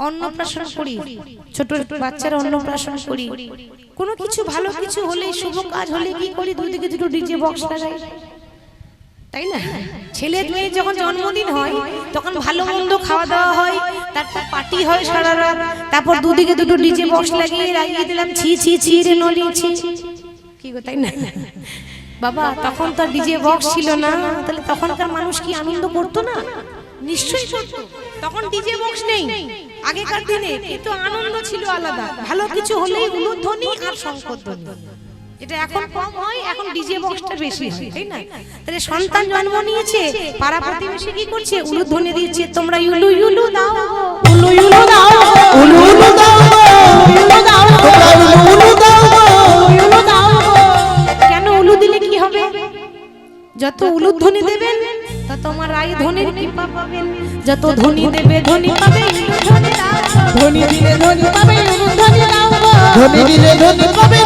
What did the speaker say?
অন্নপ্রাশন করি, ছোট বাচ্চারা অন্নপ্রাশন করি, কোনো কিছু ভালো কিছু হলে, শুভ কাজ হলে কি করি, দুদিকে দুটো ডিজে বক্স লাগাই, তাই না? ছেলে মেয়ে যখন জন্মদিন হয় তখন ভালো মন্দ খাওয়া দাওয়া হয়, তারপর পার্টি হয় সারা রাত, তারপর দুদিকে দুটো ডিজে বক্স লাগিয়ে দিলাম, ছি ছি ছি রে নলি ছি, কি গো তাই না বাবা? তখন তো ডিজে বক্স ছিল না, তাহলে তখনকার মানুষ কি আনন্দ করতো না? নিশ্চয়ই করতো। তখন ডিজে বক্স নেই আগেকার দিনে, কিন্তু আনন্দ ছিল আলাদা। ভালো কিছু হলেই উলুধ্বনি আর শঙ্খধ্বনি, এটা এখন কম হয়, এখন ডিজে বক্সটা বেশি হয়, তাই না? তাহলে সন্তান জন্ম নিয়েছে, পাড়া প্রতিবেশী কি করছে? উলুধ্বনি দিচ্ছে, তোমরা ইউলু ইউলু দাও, উলু ইউলু দাও, উলু ইউলু দাও, উলু দাও, তোমরা উলু দাও, উলু দাও। কেন উলু দিলে কি হবে? যত উলুধ্বনি দেবেন তত আমার রাই ধ্বনির কৃপা পাবেন, যত ধ্বনি দেবে ধ্বনি পাবে, ধ্বনি দিলে ধ্বনি পাবে, উলুধ্বনি দাও, ধ্বনি দিলে ধ্বনি পাবে,